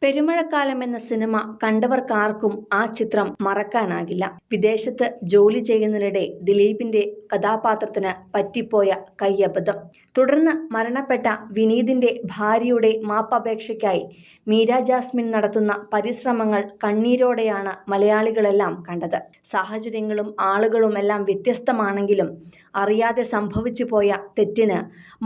പെരുമഴക്കാലം എന്ന സിനിമ കണ്ടവർക്കാർക്കും ആ ചിത്രം മറക്കാനാകില്ല. വിദേശത്ത് ജോലി ചെയ്യുന്നതിനിടെ ദിലീപിന്റെ കഥാപാത്രത്തിന് പറ്റിപ്പോയ കയ്യബദ്ധം. തുടർന്ന് മരണപ്പെട്ട വിനീതിന്റെ ഭാര്യയുടെ മാപ്പപേക്ഷയ്ക്കായി മീര ജാസ്മിൻ നടത്തുന്ന പരിശ്രമങ്ങൾ കണ്ണീരോടെയാണ് മലയാളികളെല്ലാം കണ്ടത്. സാഹചര്യങ്ങളും ആളുകളുമെല്ലാം വ്യത്യസ്തമാണെങ്കിലും അറിയാതെ സംഭവിച്ചു പോയ തെറ്റിന്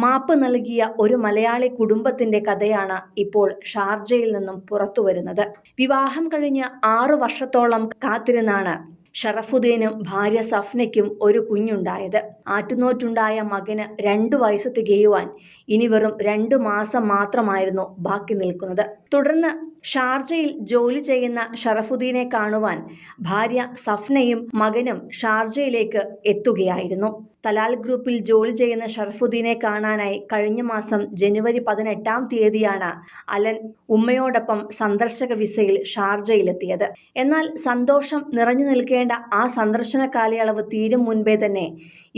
മാപ്പ് നൽകിയ ഒരു മലയാളി കുടുംബത്തിന്റെ കഥയാണ് ഇപ്പോൾ ഷാർജയിൽ നിന്നും പുറത്തുവരുന്നത്. വിവാഹം കഴിഞ്ഞ് 6 വർഷത്തോളം കാത്തിരുന്നാണ് ഷറഫുദ്ദീനും ഭാര്യ സഫ്നയ്ക്കും ഒരു കുഞ്ഞുണ്ടായത്. ആറ്റുനോറ്റുണ്ടായ മകന് 2 വയസ്സ് തികയുവാൻ ഇനി വെറും 2 മാസം മാത്രമായിരുന്നു ബാക്കി നിൽക്കുന്നത്. തുടർന്ന് ഷാർജയിൽ ജോലി ചെയ്യുന്ന ഷറഫുദ്ദീനെ കാണുവാൻ ഭാര്യ സഫ്നയും മകനും ഷാർജയിലേക്ക് എത്തുകയായിരുന്നു. തലാൽ ഗ്രൂപ്പിൽ ജോലി ചെയ്യുന്ന ഷറഫുദ്ദീനെ കാണാനായി കഴിഞ്ഞ മാസം ജനുവരി 18-ാം തീയതിയാണ് അലൻ ഉമ്മയോടൊപ്പം സന്ദർശക വിസയിൽ ഷാർജയിലെത്തിയത്. എന്നാൽ സന്തോഷം നിറഞ്ഞു നിൽക്കേണ്ട ആ സന്ദർശന കാലയളവ് തീരും മുൻപേ തന്നെ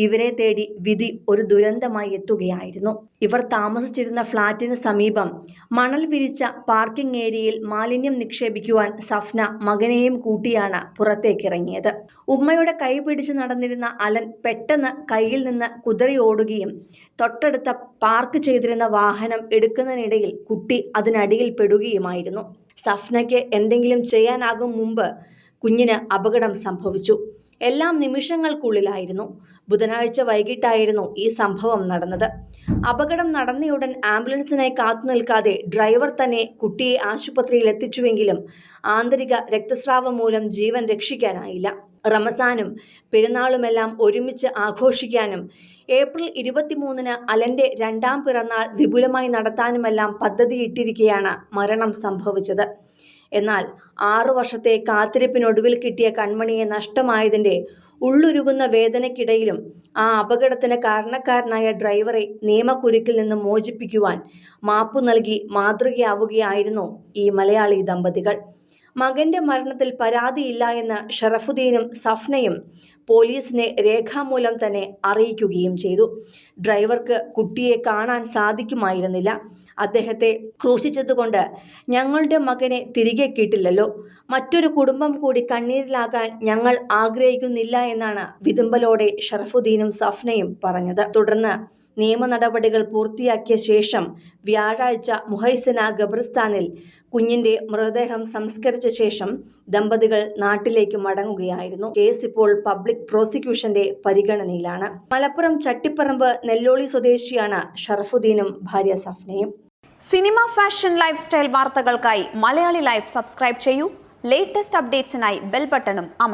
ഇവരെ തേടി വിധി ഒരു ദുരന്തമായി എത്തുകയായിരുന്നു. ഇവർ താമസിച്ചിരുന്ന ഫ്ളാറ്റിന് സമീപം മണൽ വിരിച്ച പാർക്കിംഗ് ഏരിയയിൽ മാലിന്യം നിക്ഷേപിക്കുവാൻ സഫ്ന മകനെയും കൂട്ടിയാണ് പുറത്തേക്കിറങ്ങിയത്. ഉമ്മയുടെ കൈ പിടിച്ച് നടന്നിരുന്ന അലൻ പെട്ടെന്ന് കയ്യിൽ നിന്ന് കുതറി ഓടുകയും തൊട്ടടുത്ത പാർക്ക് ചെയ്തിരുന്ന വാഹനം എടുക്കുന്നതിനിടയിൽ കുട്ടി അതിനടിയിൽ പെടുകയുമായിരുന്നു. സഫ്നയ്ക്ക് എന്തെങ്കിലും ചെയ്യാനാകും മുമ്പ് കുഞ്ഞിന് അപകടം സംഭവിച്ചു. എല്ലാം നിമിഷങ്ങൾക്കുള്ളിലായിരുന്നു. ബുധനാഴ്ച വൈകിട്ടായിരുന്നു ഈ സംഭവം നടന്നത്. അപകടം നടന്നയുടൻ ആംബുലൻസിനായി കാത്തു നിൽക്കാതെ ഡ്രൈവർ തന്നെ കുട്ടിയെ ആശുപത്രിയിൽ എത്തിച്ചുവെങ്കിലും ആന്തരിക രക്തസ്രാവം മൂലം ജീവൻ രക്ഷിക്കാനായില്ല. റമസാനും പെരുന്നാളുമെല്ലാം ഒരുമിച്ച് ആഘോഷിക്കാനും ഏപ്രിൽ 23-ന് അലന്റെ 2ാം പിറന്നാൾ വിപുലമായി നടത്താനുമെല്ലാം പദ്ധതിയിട്ടിരിക്കെയാണ് മരണം സംഭവിച്ചത്. എന്നാൽ 6 വർഷത്തെ കാത്തിരിപ്പിനൊടുവിൽ കിട്ടിയ കൺമണിയെ നഷ്ടമായതിൻ്റെ ഉള്ളുരുകുന്ന വേദനയ്ക്കിടയിലും ആ അപകടത്തിന് കാരണക്കാരനായ ഡ്രൈവറെ നിയമക്കുരുക്കിൽ നിന്ന് മോചിപ്പിക്കുവാൻ മാപ്പു നൽകി മാതൃകയാവുകയായിരുന്നു ഈ മലയാളി ദമ്പതികൾ. മകന്റെ മരണത്തിൽ പരാതിയില്ല എന്ന് ഷറഫുദ്ദീനും സഫ്നയും പോലീസിനെ രേഖാമൂലം തന്നെ അറിയിക്കുകയും ചെയ്തു. ഡ്രൈവർക്ക് കുട്ടിയെ കാണാൻ സാധിക്കുമായിരുന്നില്ല. അദ്ദേഹത്തെ ക്രൂശിച്ചതുകൊണ്ട് ഞങ്ങളുടെ മകനെ തിരികെ കിട്ടില്ലല്ലോ, മറ്റൊരു കുടുംബം കൂടി കണ്ണീരിലാകാൻ ഞങ്ങൾ ആഗ്രഹിക്കുന്നില്ല എന്നാണ് വിതുമ്പലോടെ ഷറഫുദ്ദീനും സഫ്നയും പറഞ്ഞത്. തുടർന്ന് നിയമ നടപടികൾ പൂർത്തിയാക്കിയ ശേഷം വ്യാഴാഴ്ച മുഹൈസിന ഖബർസ്ഥാനിൽ കുഞ്ഞിന്റെ മൃതദേഹം സംസ്കരിച്ച ശേഷം ദമ്പതികൾ നാട്ടിലേക്ക് മടങ്ങുകയായിരുന്നു. കേസ് ഇപ്പോൾ പബ്ലിക് പ്രോസിക്യൂഷന്റെ പരിഗണനയിലാണ്. മലപ്പുറം ചട്ടിപ്പറമ്പ് നെല്ലോളി സ്വദേശിയാണ് ഷറഫുദ്ദീനും ഭാര്യ സഫ്നയും. സിനിമ, ഫാഷൻ, ലൈഫ് സ്റ്റൈൽ വാർത്തകൾക്കായി മലയാളി ലൈഫ് സബ്സ്ക്രൈബ് ചെയ്യൂ. ലേറ്റസ്റ്റ് അപ്ഡേറ്റ്സിനായി ബെൽ ബട്ടണും അമർത്തുക.